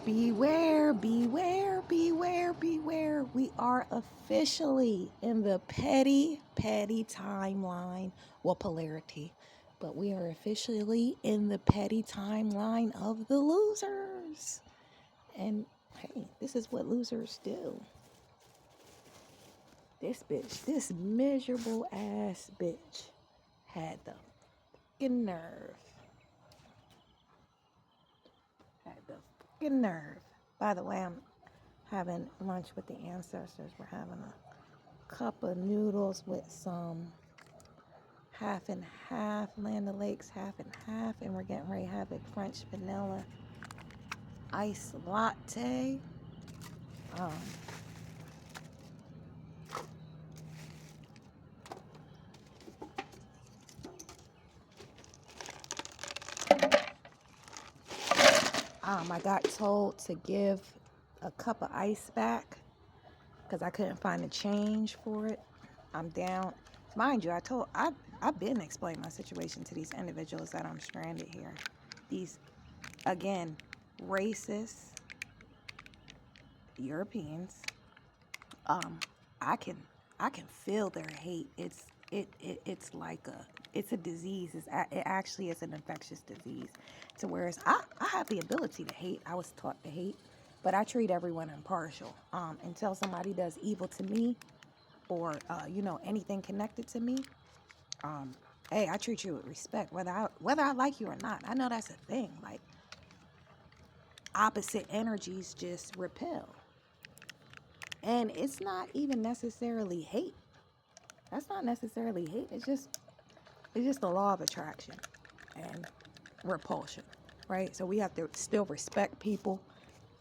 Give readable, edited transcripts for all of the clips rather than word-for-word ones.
Beware, beware, beware, beware. We are officially in the petty timeline. Well, polarity. But we are officially in the petty timeline of the losers. And hey, this is what losers do. This bitch, this miserable ass bitch, had the fucking nerve. Had the fucking nerve. By the way, I'm having lunch with the ancestors. We're having a cup of noodles with some half and half, Land O'Lakes half and half, and we're getting ready to have a French vanilla iced latte. I got told to give a cup of ice back because I couldn't find a change for it. I'm down. Mind you, I've been explaining my situation to these individuals that I'm stranded here. These, again, racist Europeans. I can feel their hate. It's like it's a disease. It actually is an infectious disease. To whereas I have the ability to hate. I was taught to hate, but I treat everyone impartial. Until somebody does evil to me, or anything connected to me, hey, I treat you with respect, whether I like you or not. I know that's a thing. Like, opposite energies just repel. And it's not even necessarily hate. That's not necessarily hate. It's just the law of attraction and repulsion, right? So we have to still respect people,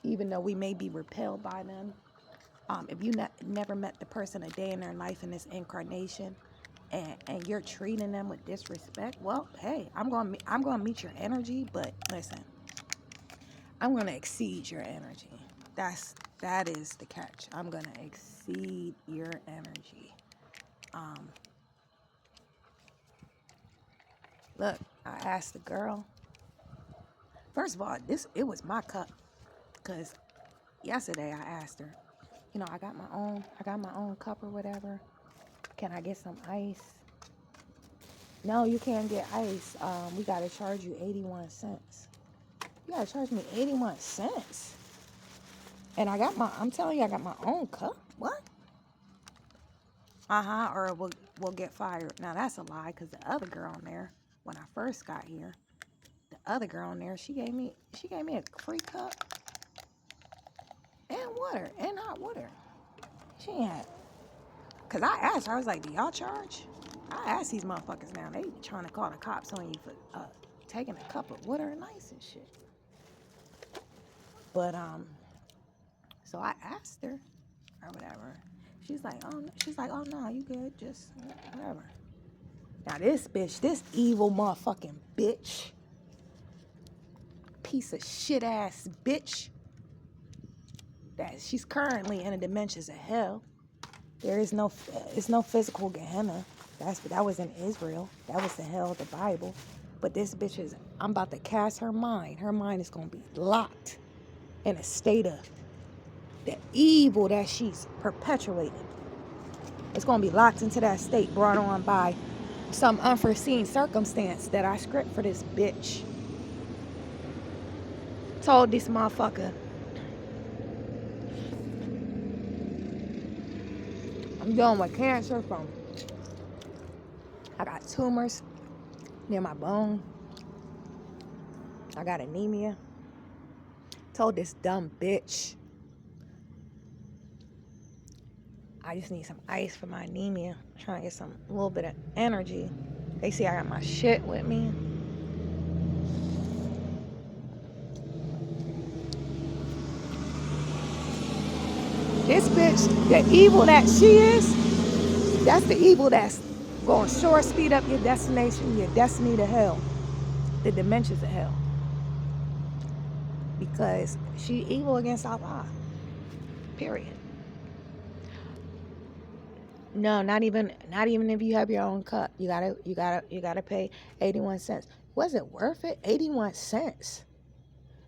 even though we may be repelled by them. If you never met the person a day in their life in this incarnation, and you're treating them with disrespect, well, hey, I'm gonna meet your energy, but listen, I'm gonna exceed your energy. That is the catch. I'm gonna exceed your energy. Look, I asked the girl. First of all, it was my cup, cause yesterday I asked her, I got my own cup or whatever. Can I get some ice? No, you can't get ice. We gotta charge you 81 cents. You gotta charge me 81 cents. And I'm telling you, I got my own cup. What? Or we'll get fired. Now that's a lie, because the other girl in there, when I first got here, the other girl in there, she gave me a free cup and water, and hot water. She ain't had, because I asked her, I was like, do y'all charge? I asked these motherfuckers now, they trying to call the cops on you for taking a cup of water and ice and shit. But so I asked her or whatever. She's like, oh no, you good, just whatever. Now this bitch, this evil motherfucking bitch, piece of shit ass bitch, that she's currently in the dimensions of hell. It's no physical Gehenna. That was in Israel. That was the hell of the Bible. But this bitch I'm about to cast her mind. Her mind is going to be locked in a state of the evil that she's perpetuating. It's going to be locked into that state, brought on by some unforeseen circumstance that I script for this bitch. Told this motherfucker, I'm dealing with cancer I got tumors near my bone. I got anemia. Told this dumb bitch, I just need some ice for my anemia. I'm trying to get a little bit of energy. They see I got my shit with me. This bitch, the evil that she is, that's the evil that's going to sure speed up your destination, your destiny to hell, the dimensions of hell. Because she evil against Allah. Period. No, not even if you have your own cup. You gotta pay 81 cents. Was it worth it? 81 cents.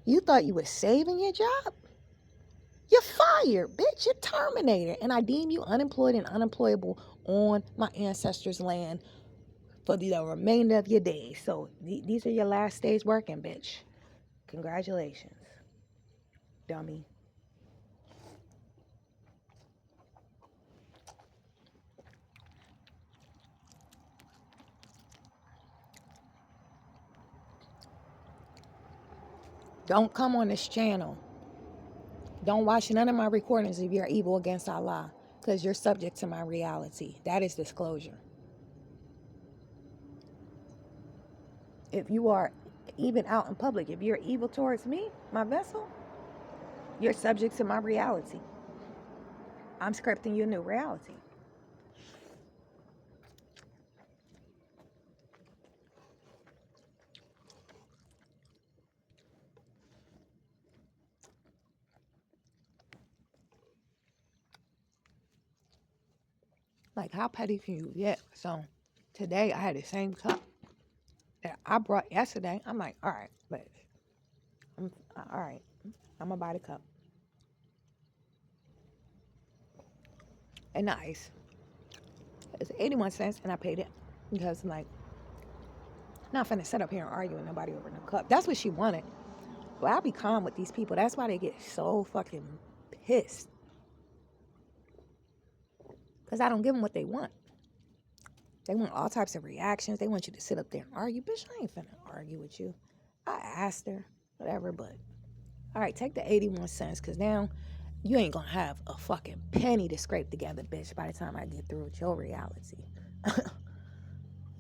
You thought you were saving your job? You're fired, bitch. You're terminated. And I deem you unemployed and unemployable on my ancestors' land for the remainder of your days. So these are your last days working, bitch. Congratulations, dummy. Don't come on this channel. Don't watch none of my recordings if you're evil against Allah, because you're subject to my reality. That is disclosure. If you are even out in public, if you're evil towards me, my vessel, you're subject to my reality. I'm scripting your new reality. Like, how petty can you get? So, today I had the same cup that I brought yesterday. I'm like, all right, but all right, I'm gonna buy the cup. And nice. It's 81 cents, and I paid it because, like, I'm not finna sit up here and argue with nobody over no cup. That's what she wanted. But I'll be calm with these people. That's why they get so fucking pissed. Because I don't give them what they want. They want all types of reactions. They want you to sit up there and argue. Bitch, I ain't finna argue with you. I asked her, whatever, but all right, take the 81 cents, because now you ain't gonna have a fucking penny to scrape together, bitch, by the time I get through with your reality.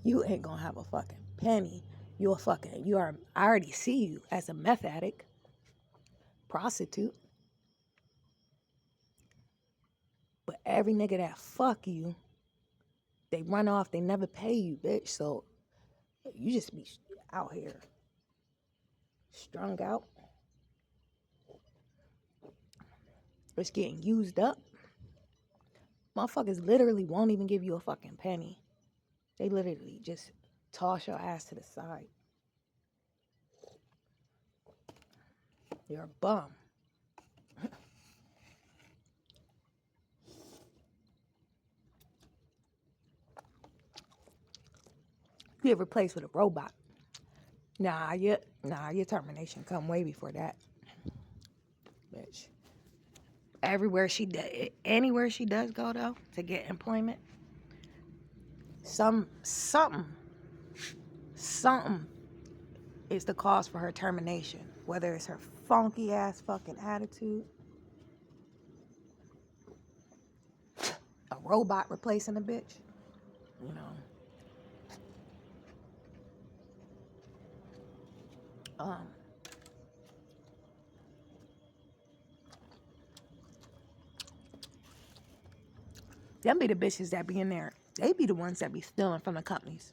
You ain't gonna have a fucking penny. I already see you as a meth addict, prostitute. But every nigga that fuck you, they run off, they never pay you, bitch. So you just be out here strung out. It's getting used up. Motherfuckers literally won't even give you a fucking penny. They literally just toss your ass to the side. You're a bum. You get replaced with a robot. Nah, your termination come way before that, bitch. Anywhere she does go though to get employment, something is the cause for her termination. Whether it's her funky ass fucking attitude, a robot replacing a bitch, you know. Them be the bitches that be in there. They be the ones that be stealing from the companies.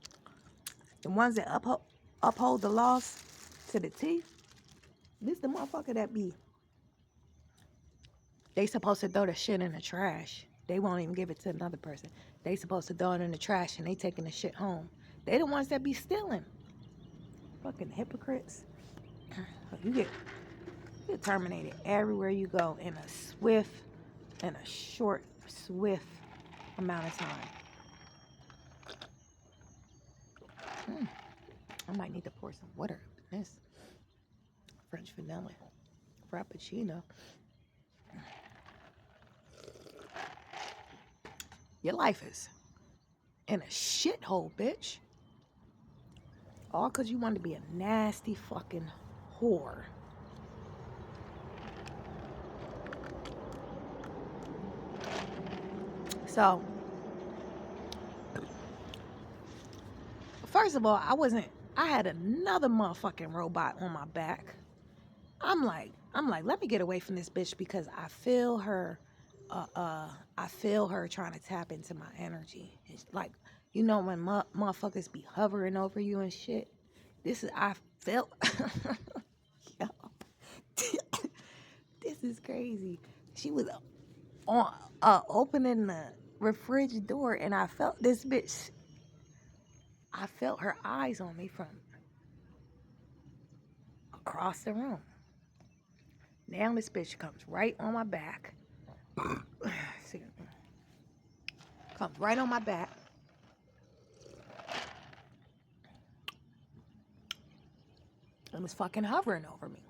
The ones that uphold the laws to the T. This the motherfucker that be. They supposed to throw the shit in the trash. They won't even give it to another person. They supposed to throw it in the trash and they taking the shit home. They the ones that be stealing. Fucking hypocrites. You get terminated everywhere you go in a short, swift amount of time. I might need to pour some water in this French vanilla frappuccino. Your life is in a shithole, bitch. All because you wanted to be a nasty fucking whore. So, first of all, I had another motherfucking robot on my back. I'm like, let me get away from this bitch because I feel her trying to tap into my energy. It's like, you know when motherfuckers be hovering over you and shit? I felt, yo, this is crazy. She was on opening the refrigerator door and I felt this bitch. I felt her eyes on me from across the room. Now this bitch comes right on my back. See, comes right on my back. And was fucking hovering over me.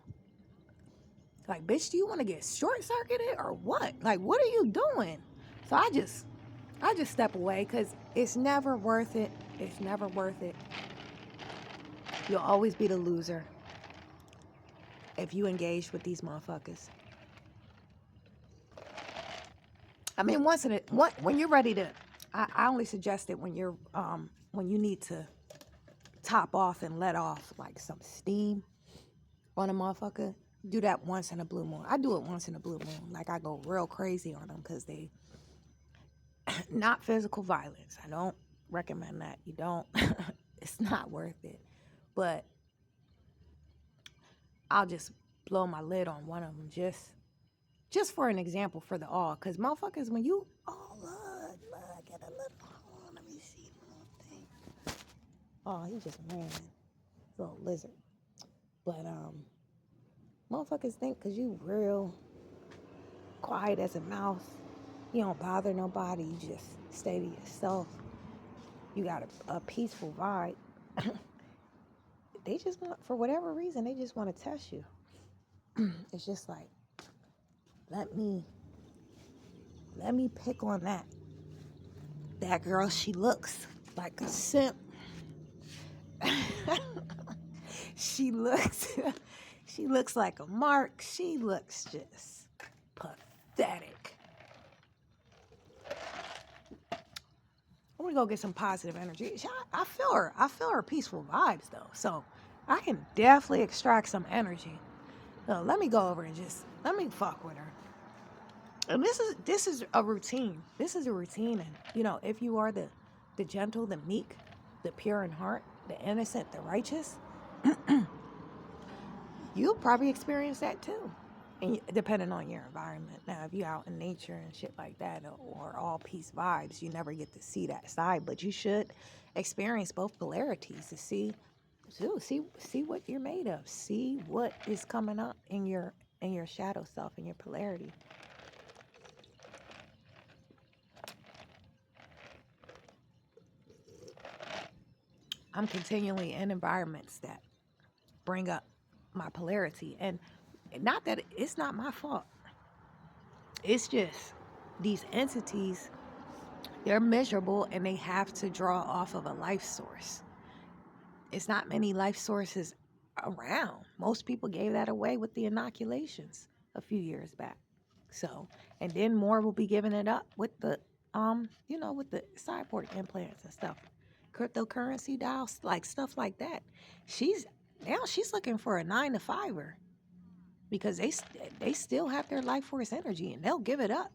Like, bitch, do you want to get short-circuited or what? Like, what are you doing? So I just step away because it's never worth it. It's never worth it. You'll always be the loser if you engage with these motherfuckers. I mean, when you're ready to, I only suggest it when you need to top off and let off like some steam on a motherfucker. Do that once in a blue moon. I do it once in a blue moon. Like, I go real crazy on them because they not physical violence. I don't recommend that. You don't. It's not worth it. But I'll just blow my lid on one of them just for an example for the all. Because motherfuckers, when you, oh, look at a little, hold on, let me see the little thing. Oh, he just ran. Little lizard. But, motherfuckers think because you real quiet as a mouse, you don't bother nobody, you just stay to yourself, you got a peaceful vibe. They just want, for whatever reason, they just want to test you. It's just like, let me pick on that girl. She looks like a simp. she looks like a mark. She looks just pathetic. I'm gonna go get some positive energy. I feel her peaceful vibes though, so I can definitely extract some energy. So let me go over and let me fuck with her. And this is a routine. This is a routine, and if you are the gentle, the meek, the pure in heart, the innocent, the righteous, you'll probably experience that too. And depending on your environment. Now, if you're out in nature and shit like that, or all peace vibes, you never get to see that side. But you should experience both polarities to see what you're made of. See what is coming up in your shadow self, in your polarity. I'm continually in environments that bring up my polarity, and not that it's not my fault. It's just these entities, they're miserable and they have to draw off of a life source. It's not many life sources around. Most people gave that away with the inoculations a few years back. So, and then more will be giving it up with the with the cyborg implants and stuff. Cryptocurrency dials, like stuff like that. She's looking for a 9-to-5er because they still have their life force energy and they'll give it up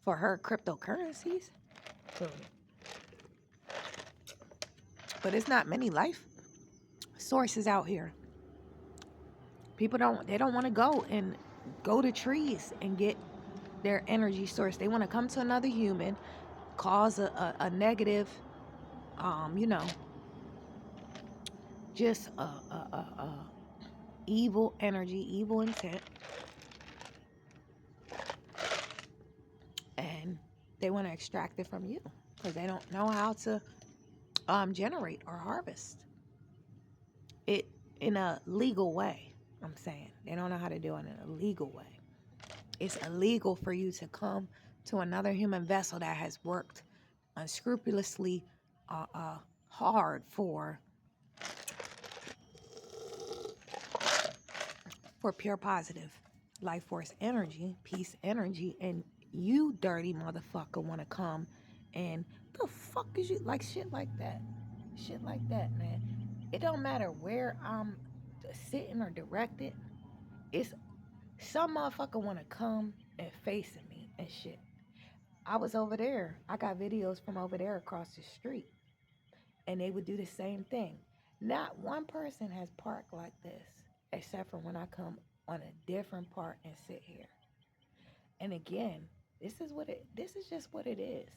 for her cryptocurrencies. So, but it's not many life sources out here. People don't want to go to trees and get their energy source. They want to come to another human, cause a negative, just a evil energy, evil intent, and they want to extract it from you because they don't know how to generate or harvest it in a legal way. I'm saying they don't know how to do it in a legal way. It's illegal for you to come to another human vessel that has worked unscrupulously hard for pure positive life force energy, peace energy, and you dirty motherfucker want to come and the fuck is you like shit like that, man. It don't matter where I'm sitting or directed. It's some motherfucker want to come and face me and shit. I was over there. I got videos from over there across the street, and they would do the same thing. Not one person has parked like this, except for when I come on a different part and sit here. And again, this is just what it is.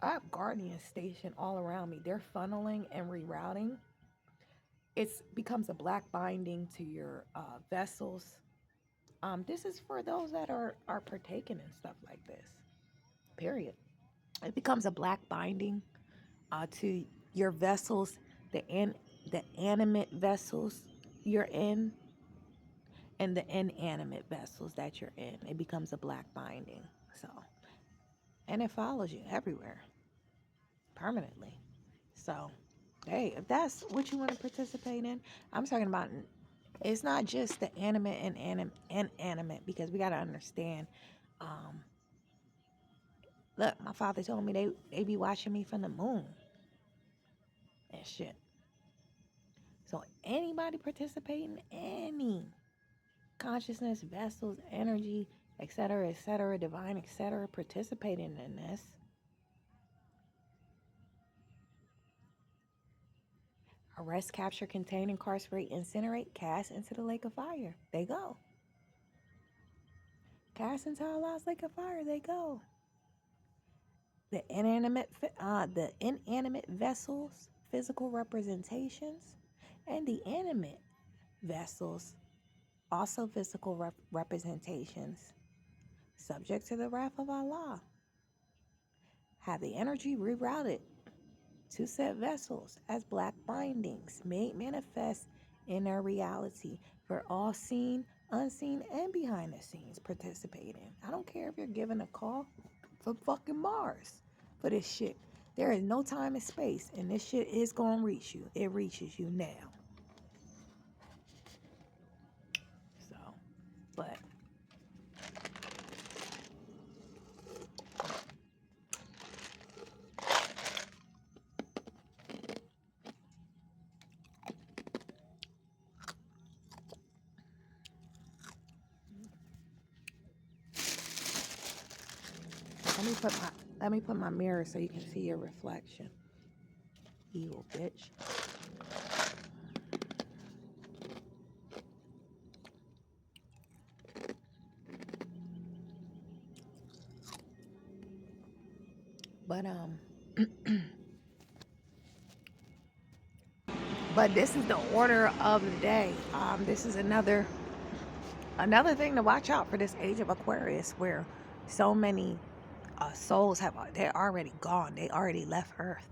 I have guardians stationed all around me. They're funneling and rerouting It becomes a black binding to your vessels. This is for those that are partaking in stuff like this. Period. It becomes a black binding to your vessels, the animate vessels you're in, and the inanimate vessels that you're in. It becomes a black binding. So, and it follows you everywhere permanently. So, hey, if that's what you want to participate in, I'm talking about. It's not just the animate and inanimate, because we got to understand. Um, Look, my father told me they be watching me from the moon and shit. So anybody participating, any consciousness, vessels, energy, etc., divine, etc., participating in this, arrest, capture, contain, incarcerate, incinerate, cast into the lake of fire. They go. Cast into Allah's lake of fire. They go. The inanimate vessels, physical representations, and the animate vessels, also physical representations, subject to the wrath of Allah, have the energy rerouted to said vessels as black bindings made manifest in their reality for all seen, unseen, and behind the scenes participating. I don't care if you're given a call from fucking Mars for this shit. There is no time and space, and this shit is gonna reach you. It reaches you now. So, but let me put my mirror so you can see your reflection. Evil bitch. But but this is the order of the day. This is another thing to watch out for this age of Aquarius, where so many souls they're already gone. They already left Earth.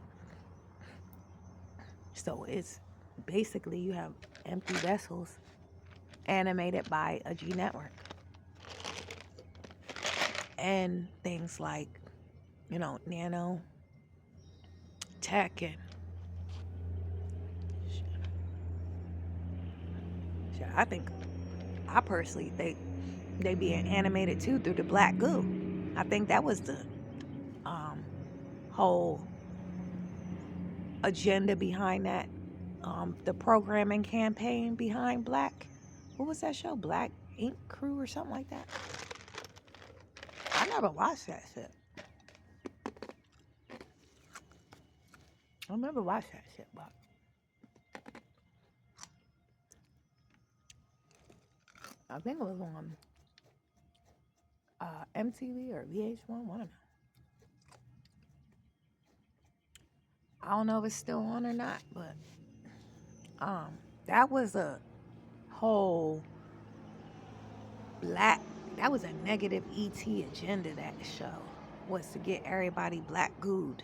So it's basically you have empty vessels animated by a G network and things like, nano tech and shit. I personally think they being animated too through the black goo. I think that was the whole agenda behind that, the programming campaign behind what was that show? Black Ink Crew or something like that. I never watched that shit. I never watched that shit, but I think it was on MTV or VH1, one of them. I don't know if it's still on or not, but that was a whole that was a negative ET agenda. That show was to get everybody black gooed.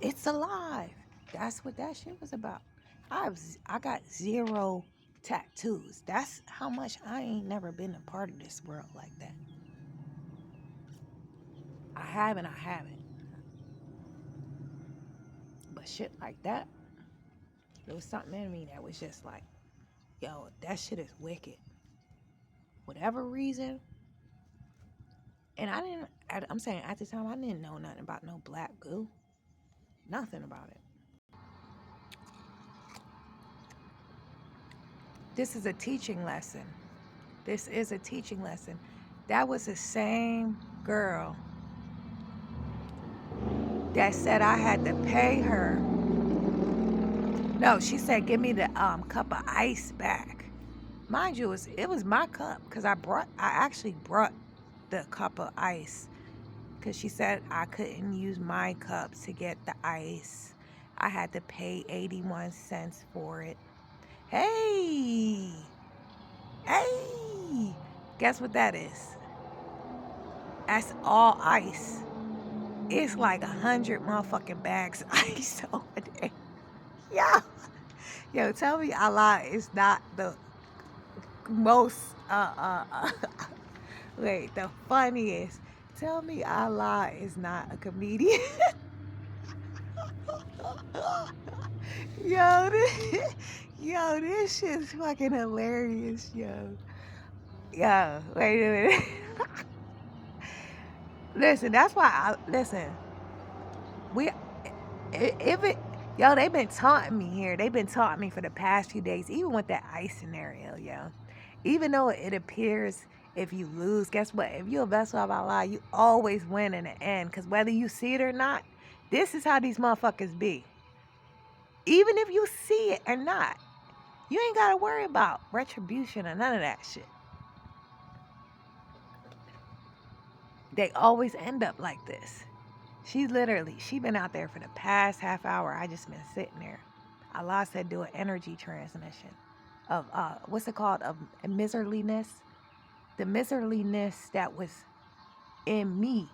It's alive. That's what that shit was about. I got 0 tattoos. That's how much I ain't never been a part of this world like that. I haven't. But shit like that, there was something in me that was just like, yo, that shit is wicked. Whatever reason. And I'm saying at the time, I didn't know nothing about no black goo. Nothing about it. This is a teaching lesson. This is a teaching lesson. That was the same girl that said I had to pay her. No, she said, give me the cup of ice back. Mind you, it was my cup, because I actually brought the cup of ice, because she said I couldn't use my cup to get the ice. I had to pay 81 cents for it. Hey, hey, guess what that is? That's all ice. It's like 100 motherfucking bags of ice over there. Yo, yo, tell me Allah is not the most, wait, the funniest. Tell me Allah is not a comedian. Yo, this shit's fucking hilarious, yo. Yo, wait a minute. Listen, that's why listen. We if it yo, they've been taunting me here. They've been taunting me for the past few days, even with that ice scenario, yo. Even though it appears if you lose, guess what? If you're a vessel of Allah, you always win in the end. Because whether you see it or not, this is how these motherfuckers be. Even if you see it or not, you ain't got to worry about retribution or none of that shit. They always end up like this. She been out there for the past half hour. I just been sitting there. Allah said do an energy transmission of, what's it called? Of miserliness. The miserliness that was in me.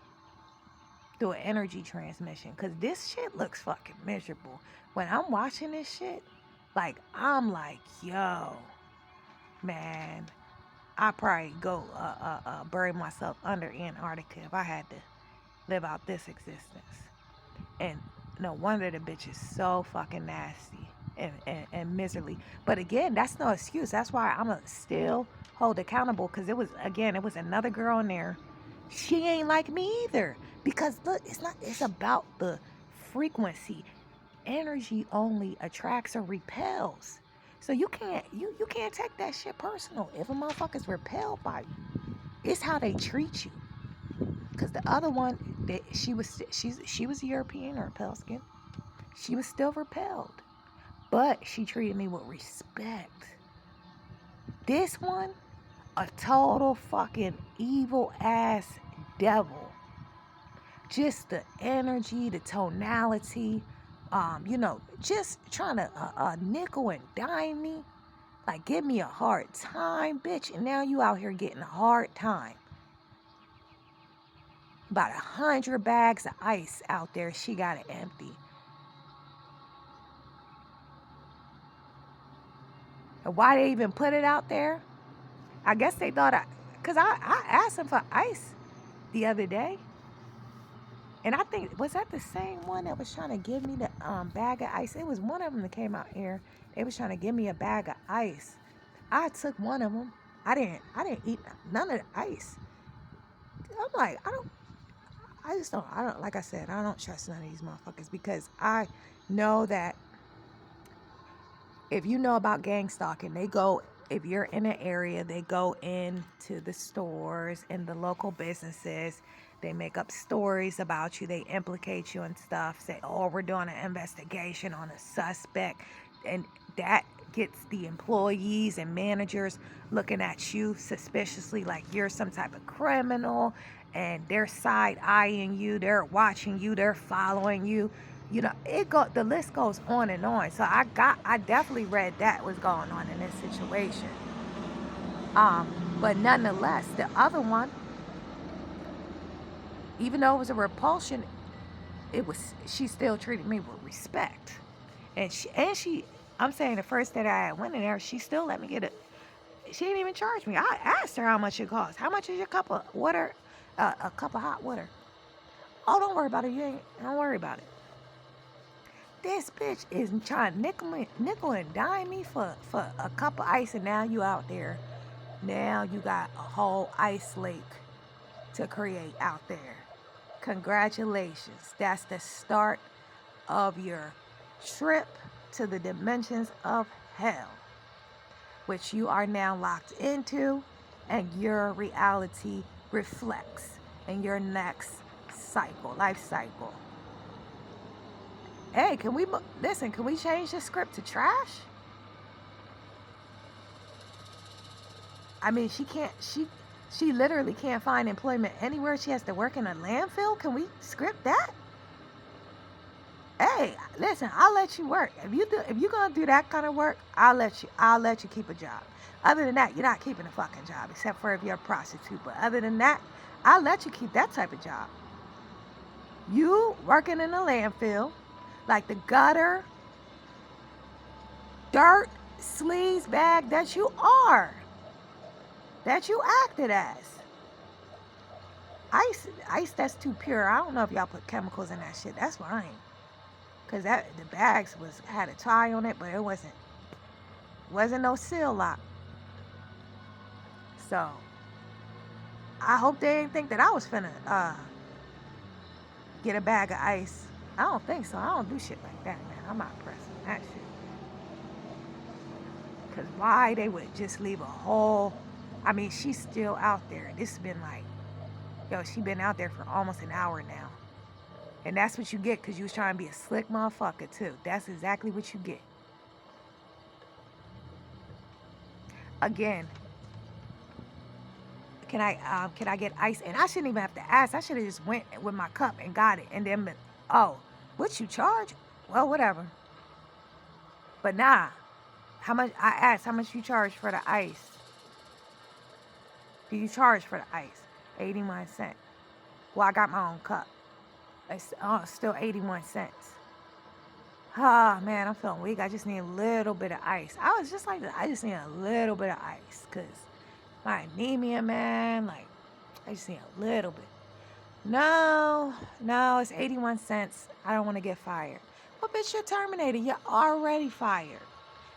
Do an energy transmission. Because this shit looks fucking miserable. When I'm watching this shit, like, I'm like, yo, man, I probably go bury myself under Antarctica if I had to live out this existence. And no wonder the bitch is so fucking nasty and miserly. But again, that's no excuse. That's why I'm going to still hold accountable. Because it was another girl in there. She ain't like me either. Because look, it's about the frequency. Energy only attracts or repels. So you can't take that shit personal. If a motherfucker's repelled by you, it's how they treat you. Because the other one, she was European or pale skin. She was still repelled, but she treated me with respect. This one, a total fucking evil ass devil. Just the energy, the tonality, just trying to nickel and dime me, like give me a hard time, bitch. And now you out here getting a hard time. About 100 bags of ice out there. She got it empty. And why they even put it out there? I guess they thought because I asked them for ice the other day. And I think, was that the same one that was trying to give me the bag of ice? It was one of them that came out here. They was trying to give me a bag of ice. I took one of them. I didn't eat none of the ice. I'm like, like I said, I don't trust none of these motherfuckers because I know that if you know about gang stalking, if you're in an area, they go into the stores and the local businesses. They make up stories about you. They implicate you and stuff. Say, oh, we're doing an investigation on a suspect. And that gets the employees and managers looking at you suspiciously like you're some type of criminal. And they're side-eyeing you. They're watching you. They're following you. You know, the list goes on and on. So I definitely read that was going on in this situation. But nonetheless, the other one, even though it was a repulsion, she still treated me with respect. And I'm saying the first day that I went in there, she still let me get it. She didn't even charge me. I asked her how much it cost. How much is your cup of water? A cup of hot water. Oh, don't worry about it. Don't worry about it. This bitch is trying to nickel and dime me for a cup of ice, and now you out there. Now you got a whole ice lake to create out there. Congratulations. That's the start of your trip to the dimensions of hell, which you are now locked into, and your reality reflects in your next life cycle. Hey, can we change the script to trash? I mean, she literally can't find employment anywhere. She has to work in a landfill. Can we script that? Hey, hey, listen, I'll let you work. If you're gonna do that kind of work, I'll let you keep a job. Other than that, you're not keeping a fucking job, except for if you're a prostitute. But other than that, I'll let you keep that type of job. You working in a landfill, like the gutter, dirt, sleaze bag that you are, that you acted as. Ice that's too pure. I don't know if y'all put chemicals in that shit. That's fine. Cause the bags had a tie on it, but it wasn't no seal lock. So I hope they didn't think that I was finna get a bag of ice. I don't think so. I don't do shit like that, man. I'm not pressing that shit. Cause why they would just leave a hole? I mean, she's still out there. This has been like, yo, she been out there for almost an hour now. And that's what you get because you was trying to be a slick motherfucker too. That's exactly what you get. Again, can I get ice? And I shouldn't even have to ask. I should have just went with my cup and got it. And then been, oh, what you charge? Well, whatever. But nah, how much? I asked how much you charge for the ice. Do you charge for the ice? 81 cents. Well, I got my own cup. It's still 81 cents. Ah, man, I'm feeling weak. I just need a little bit of ice. I was just like, I just need a little bit of ice. Because my anemia, man, like, I just need a little bit. No, it's 81 cents. I don't want to get fired. Well, bitch, you're terminated. You're already fired.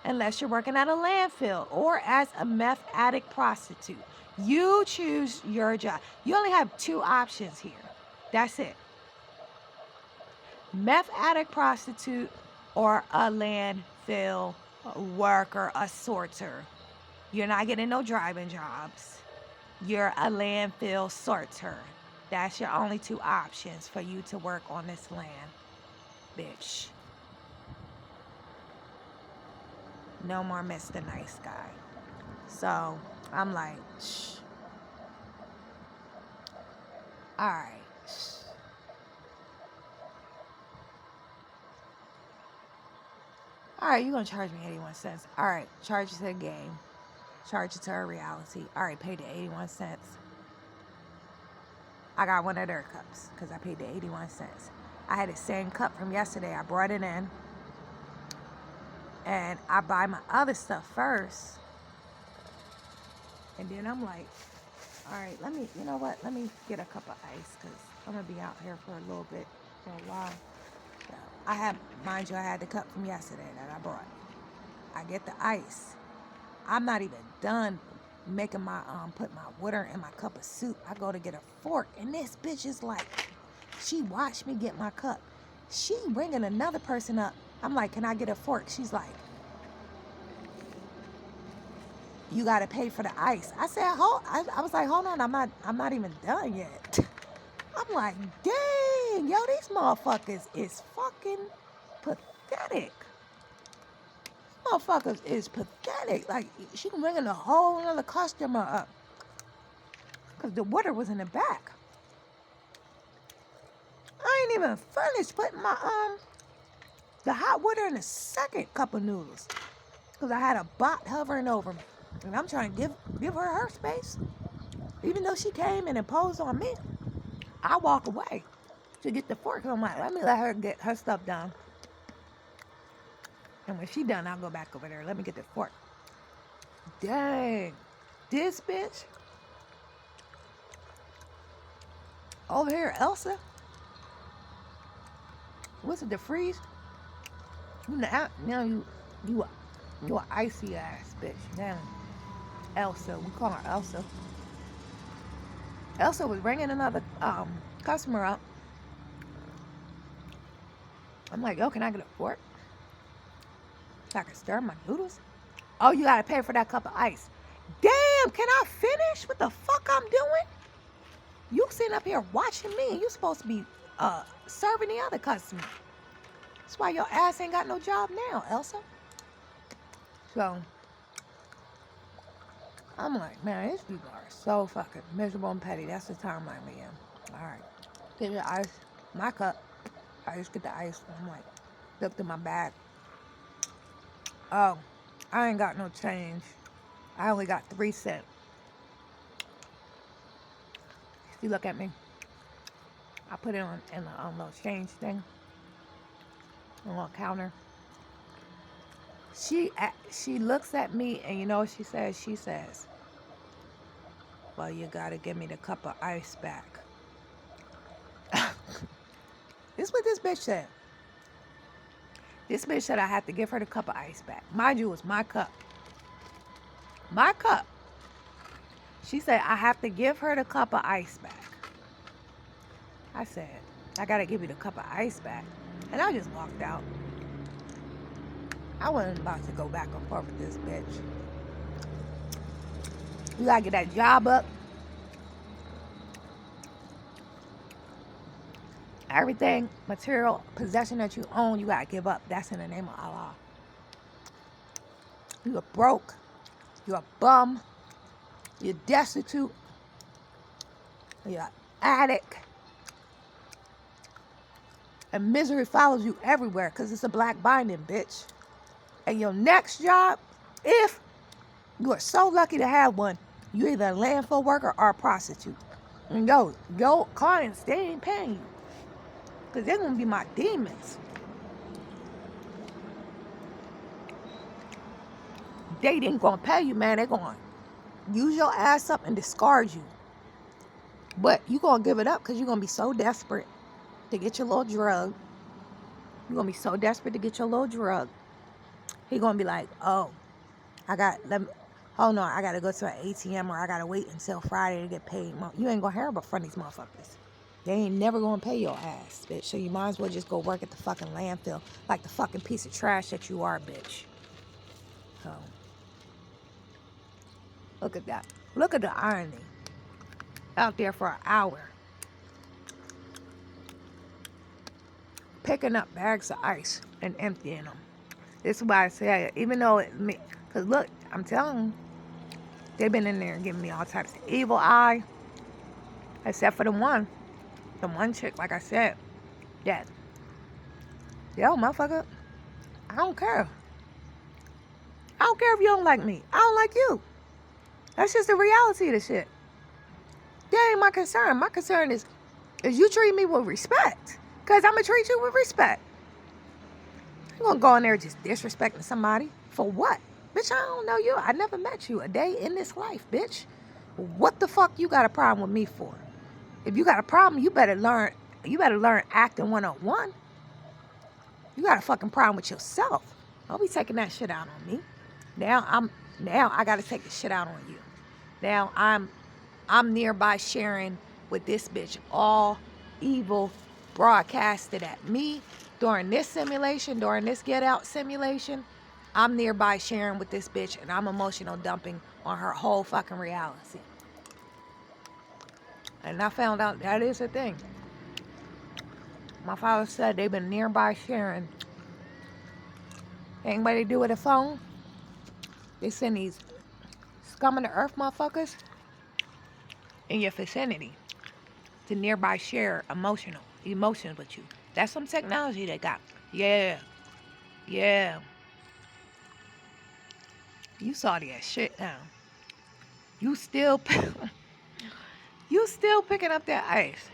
Unless you're working at a landfill or as a meth addict prostitute. You choose your job. You only have two options here. That's it. Meth addict prostitute or a landfill worker, a sorter. You're not getting no driving jobs. You're a landfill sorter. That's your only two options for you to work on this land, bitch. No more Mr. Nice Guy. So I'm like, shh. All right. Shh. All right, you're going to charge me 81 cents. All right, charge it to the game. Charge it to her reality. All right, pay the 81 cents. I got one of their cups because I paid the 81 cents. I had the same cup from yesterday. I brought it in. And I buy my other stuff first. And then I'm like, all right, you know what? Let me get a cup of ice because I'm going to be out here for a little bit, for a while. I had the cup from yesterday that I brought. I get the ice. I'm not even done making my, put my water in my cup of soup. I go to get a fork, and this bitch is like, she watched me get my cup. She bringing another person up. I'm like, can I get a fork? She's like, you got to pay for the ice. I said, I was like, hold on, I'm not even done yet. I'm like, dang, yo, these motherfuckers is fucking pathetic. Motherfuckers is pathetic. Like, she bringing a whole other customer up. Because the water was in the back. I ain't even finished putting my, the hot water in the second cup of noodles. Because I had a bot hovering over me. And I'm trying to give her space. Even though she came and imposed on me, I walk away to get the fork. I'm like, let me let her get her stuff done. And when she done, I'll go back over there. Let me get the fork. Dang. This bitch. Over here, Elsa. What's it, the freeze? Now you an icy ass bitch. Now, Elsa. We call her Elsa. Elsa was bringing another customer up. I'm like, yo, can I get a fork? So I can stir my noodles? Oh, you gotta pay for that cup of ice. Damn, can I finish what the fuck I'm doing? You sitting up here watching me and you supposed to be serving the other customer. That's why your ass ain't got no job now, Elsa. So, I'm like, man, these people are so fucking miserable and petty. That's the time I'm in. All right. Get your ice. My cup. I just get the ice. I'm like, Looked in my bag. Oh, I ain't got no change. I only got 3 cents. You look at me. I put it on in the little change thing. On a little counter. She looks at me and you know what she says? She says, well, you gotta give me the cup of ice back. This is what this bitch said. This bitch said I had to give her the cup of ice back. Mind you, it was my cup. My cup. She said I have to give her the cup of ice back. I said, I gotta give you the cup of ice back. And I just walked out. I wasn't about to go back and forth with this bitch. You gotta get that job up. Everything, material, possession that you own, you gotta give up. That's in the name of Allah. You're broke. You're a bum. You're destitute. You're an addict. And misery follows you everywhere because it's a black binding, bitch. And your next job, if you are so lucky to have one, you either a landfill worker or a prostitute. And your clients, they ain't paying you. Because they're going to be my demons. They ain't going to pay you, man. They're going to use your ass up and discard you. But you're going to give it up because you're going to be so desperate to get your little drug. You're going to be so desperate to get your little drug. He going to be like, oh, I got to go to an ATM or I got to wait until Friday to get paid. You ain't going to hear about from these motherfuckers. They ain't never going to pay your ass, bitch. So you might as well just go work at the fucking landfill like the fucking piece of trash that you are, bitch. So, look at that. Look at the irony. Out there for an hour. Picking up bags of ice and emptying them. This is why I say, even though because look, I'm telling you, they've been in there giving me all types of evil eye. Except for the one chick, like I said, that, yo, motherfucker, I don't care. I don't care if you don't like me. I don't like you. That's just the reality of the shit. That ain't my concern. My concern is you treat me with respect. Because I'm going to treat you with respect. I'm going to go in there just disrespecting somebody. For what? Bitch, I don't know you. I never met you a day in this life, bitch. What the fuck you got a problem with me for? If you got a problem, you better learn acting 101. You got a fucking problem with yourself. Don't be taking that shit out on me. Now I got to take the shit out on you. Now I'm nearby sharing with this bitch all evil broadcasted at me during this simulation, during this get out simulation. I'm nearby sharing with this bitch and I'm emotional dumping on her whole fucking reality. And I found out that is a thing. My father said they've been nearby sharing. Anybody do with a phone? They send these scum of the earth motherfuckers in your vicinity to nearby share emotions with you. That's some technology they got. Yeah. You saw that shit now. You still picking up that ice.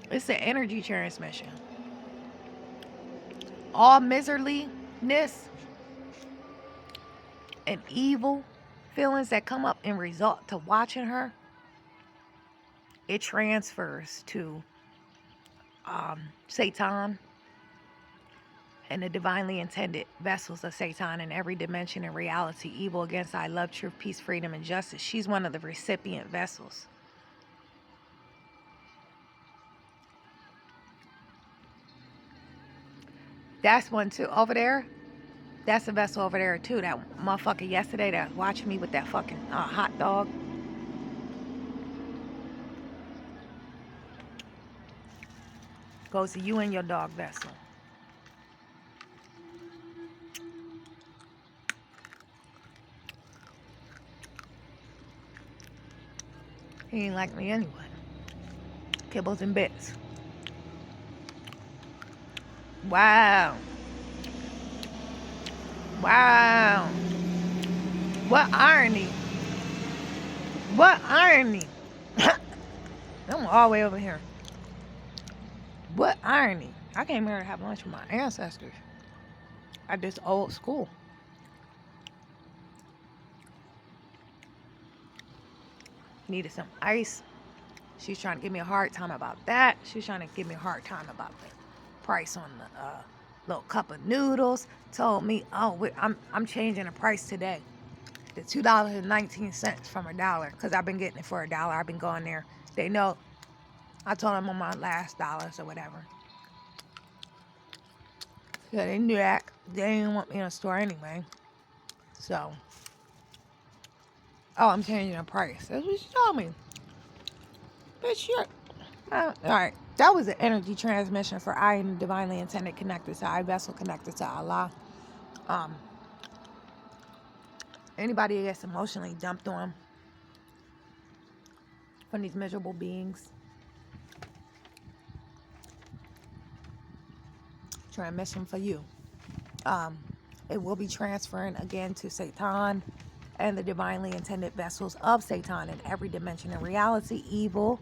It's an energy transmission. All miserliness and evil feelings that come up in result to watching her, it transfers to Satan and the divinely intended vessels of Satan in every dimension and reality, evil against I, love, truth, peace, freedom, and justice. She's one of the recipient vessels. That's one too. Over there, that's a vessel over there too. That motherfucker yesterday that was watching me with that fucking hot dog. Goes to you and your dog vessel. He ain't like me anyway. Kibbles and bits. Wow. Wow. What irony. What irony. I'm all the way over here. What irony. I came here to have lunch with my ancestors at this old school. Needed some ice. She's trying to give me a hard time about that. She's trying to give me a hard time about the price on the little cup of noodles. Told me, oh, I'm changing the price today. The $2.19 from $1 because I've been getting it for $1. I've been going there. They know. I told them on my last dollars or whatever. Yeah, they knew that. They didn't want me in the store anyway. So, oh, I'm changing the price. That's what she told me. Bitch, shit. All right. That was an energy transmission for I am divinely intended connected to I vessel connected to Allah. Anybody that gets emotionally dumped on from these miserable beings. Transmission for you. It will be transferring again to Satan and the divinely intended vessels of Satan in every dimension and reality. Evil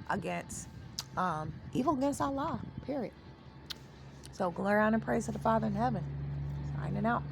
against Allah. Period. So glory, honor, and praise to the Father in heaven. Signing out.